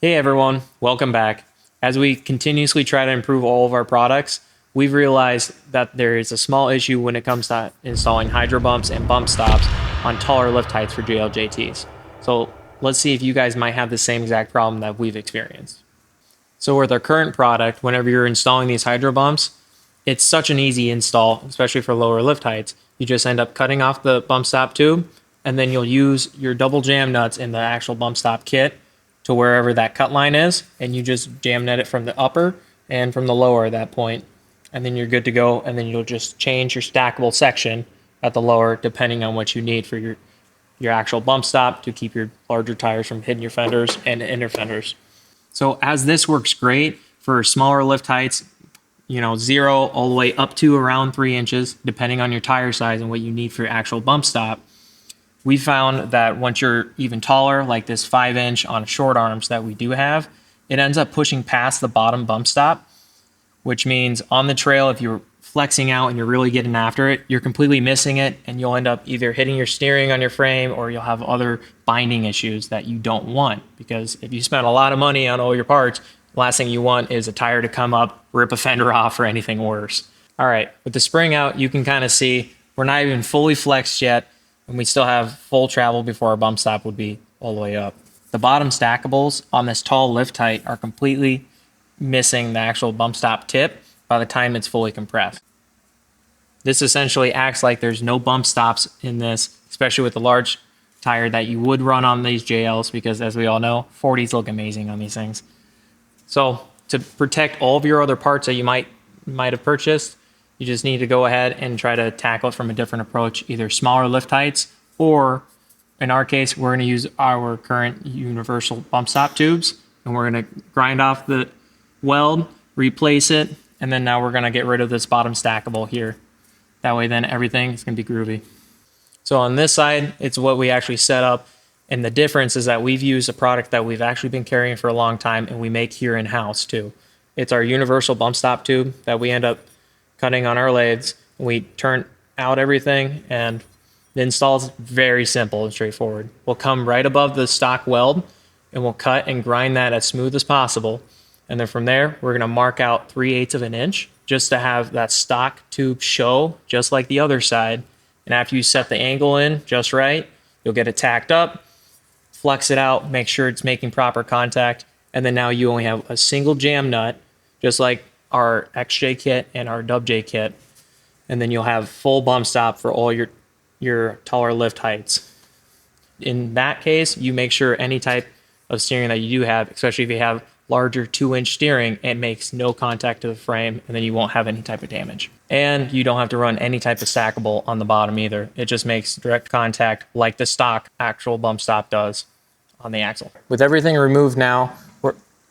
Hey everyone, welcome back. As we continuously try to improve all of our products, we've realized that there is a small issue when it comes to installing hydro bumps and bump stops on taller lift heights for JLJTs. So let's see if you guys might have the same exact problem that we've experienced. So with our current product, whenever you're installing these hydro bumps, it's such an easy install, especially for lower lift heights. You just end up cutting off the bump stop tube, and then you'll use your double jam nuts in the actual bump stop kit to wherever that cut line is, and you just jam net it from the upper and from the lower at that point, and then you're good to go. And then you'll just change your stackable section at the lower depending on what you need for your actual bump stop to keep your larger tires from hitting your fenders and inner fenders. So as this works great for smaller lift heights, 0 all the way up to around 3 inches, depending on your tire size and what you need for your actual bump stop. We found that once you're even taller, like this 5-inch on short arms that we do have, it ends up pushing past the bottom bump stop, which means on the trail, if you're flexing out and you're really getting after it, you're completely missing it, and you'll end up either hitting your steering on your frame or you'll have other binding issues that you don't want. Because if you spend a lot of money on all your parts, the last thing you want is a tire to come up, rip a fender off, or anything worse. All right, with the spring out, you can kind of see we're not even fully flexed yet, and we still have full travel before our bump stop would be all the way up. The bottom stackables on this tall lift height are completely missing the actual bump stop tip by the time it's fully compressed. This essentially acts like there's no bump stops in this, especially with the large tire that you would run on these JLs, because as we all know, 40s look amazing on these things. So to protect all of your other parts that you might have purchased, you just need to go ahead and try to tackle it from a different approach, either smaller lift heights, or in our case, we're going to use our current universal bump stop tubes, and we're going to grind off the weld, replace it, and then now we're going to get rid of this bottom stackable here. That way then everything is going to be groovy. So on this side, it's what we actually set up, and the difference is that we've used a product that we've actually been carrying for a long time, and we make here in-house too. It's our universal bump stop tube that we end up cutting on our lathes. We turn out everything, and the install is very simple and straightforward. We'll come right above the stock weld, and we'll cut and grind that as smooth as possible. And then from there, we're going to mark out 3/8 of an inch just to have that stock tube show just like the other side. And after you set the angle in just right, you'll get it tacked up, flex it out, make sure it's making proper contact. And then now you only have a single jam nut, just like our XJ kit and our WJ kit. And then you'll have full bump stop for all your taller lift heights. In that case, you make sure any type of steering that you do have, especially if you have larger 2-inch steering, it makes no contact to the frame, and then you won't have any type of damage. And you don't have to run any type of stackable on the bottom either. It just makes direct contact like the stock actual bump stop does on the axle. With everything removed now,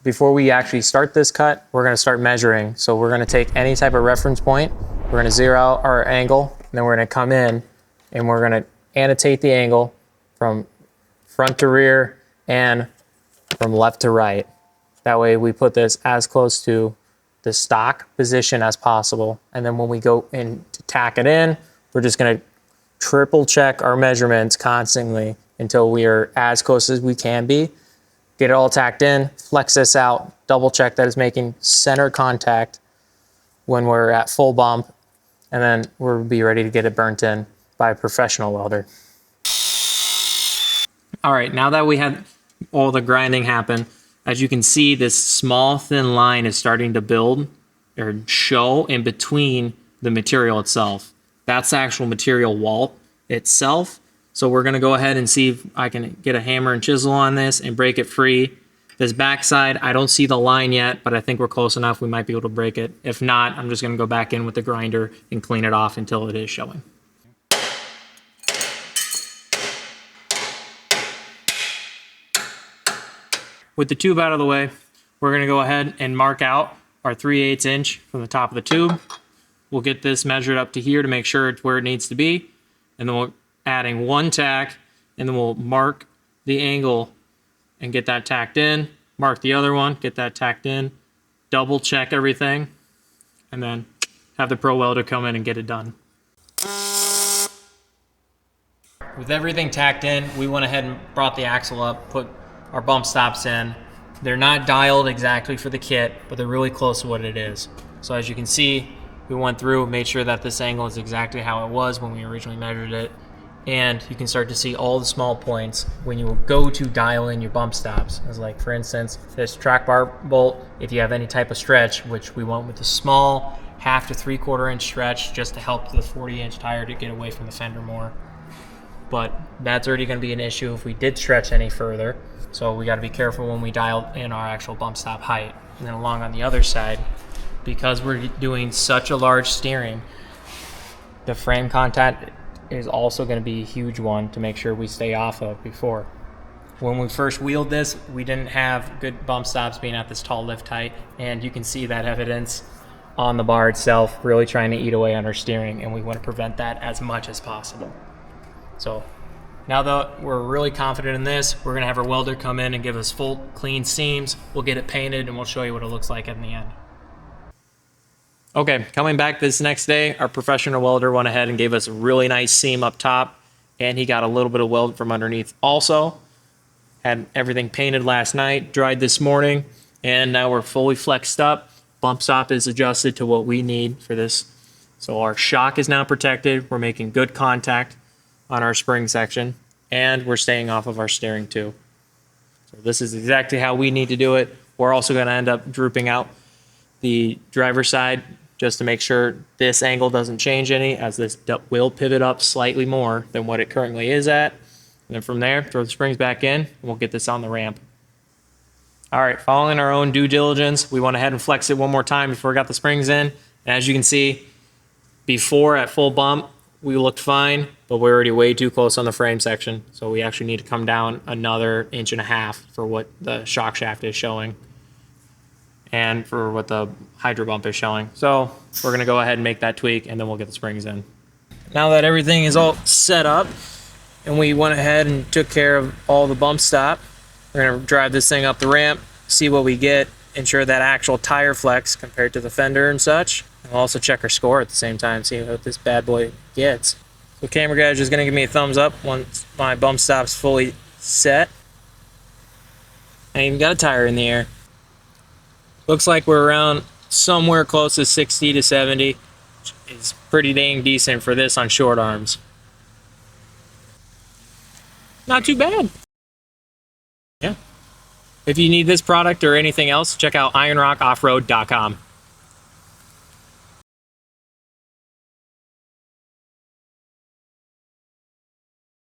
before we actually start this cut, we're going to start measuring. So we're going to take any type of reference point, we're going to zero out our angle, and then we're going to come in and we're going to annotate the angle from front to rear and from left to right. That way we put this as close to the stock position as possible. And then when we go in to tack it in, we're just going to triple check our measurements constantly until we are as close as we can be. Get it all tacked in, flex this out, double check that it's making center contact when we're at full bump, and then we'll be ready to get it burnt in by a professional welder. All right, now that we had all the grinding happen, as you can see, this small thin line is starting to build or show in between the material itself. That's the actual material wall itself. So we're going to go ahead and see if I can get a hammer and chisel on this and break it free. This backside, I don't see the line yet, but I think we're close enough. We might be able to break it. If not, I'm just going to go back in with the grinder and clean it off until it is showing. With the tube out of the way, we're going to go ahead and mark out our 3/8 inch from the top of the tube. We'll get this measured up to here to make sure it's where it needs to be. And then we'll adding one tack, and then we'll mark the angle and get that tacked in. Mark the other one, get that tacked in. Double check everything, and then have the pro welder come in and get it done. With everything tacked in, we went ahead and brought the axle up, put our bump stops in, They're not dialed exactly for the kit, but they're really close to what it is. So as you can see, we went through, made sure that this angle is exactly how it was when we originally measured it. And you can start to see all the small points when you go to dial in your bump stops. As like, for instance, this track bar bolt, if you have any type of stretch, which we went with a small 1/2 to 3/4 inch stretch just to help the 40-inch tire to get away from the fender more. But that's already going to be an issue if we did stretch any further. So we got to be careful when we dial in our actual bump stop height. And then along on the other side, because we're doing such a large steering, the frame contact is also going to be a huge one to make sure we stay off of before. When we first wheeled this, we didn't have good bump stops being at this tall lift height, and you can see that evidence on the bar itself really trying to eat away on our steering, and we want to prevent that as much as possible. So now that we're really confident in this, we're going to have our welder come in and give us full clean seams. We'll get it painted and we'll show you what it looks like in the end. Okay, coming back this next day, our professional welder went ahead and gave us a really nice seam up top, and he got a little bit of weld from underneath also. Had everything painted last night, dried this morning, and now we're fully flexed up. Bump stop is adjusted to what we need for this. So our shock is now protected. We're making good contact on our spring section, and we're staying off of our steering too. So this is exactly how we need to do it. We're also going to end up drooping out the driver's side just to make sure this angle doesn't change any, as this will pivot up slightly more than what it currently is at. And then from there, throw the springs back in, and we'll get this on the ramp. All right, following our own due diligence, we went ahead and flexed it one more time before we got the springs in. And as you can see, before at full bump, we looked fine, but we're already way too close on the frame section. So we actually need to come down another 1.5 inches for what the shock shaft is showing and for what the hydro bump is showing. So we're gonna go ahead and make that tweak, and then we'll get the springs in. Now that everything is all set up and we went ahead and took care of all the bump stop, we're gonna drive this thing up the ramp, see what we get, ensure that actual tire flex compared to the fender and such. And we'll also check our score at the same time, see what this bad boy gets. So Camera Garage is gonna give me a thumbs up once my bump stop's fully set. I even got a tire in the air. Looks like we're around somewhere close to 60 to 70. Which is pretty dang decent for this on short arms. Not too bad. Yeah. If you need this product or anything else, check out ironrockoffroad.com.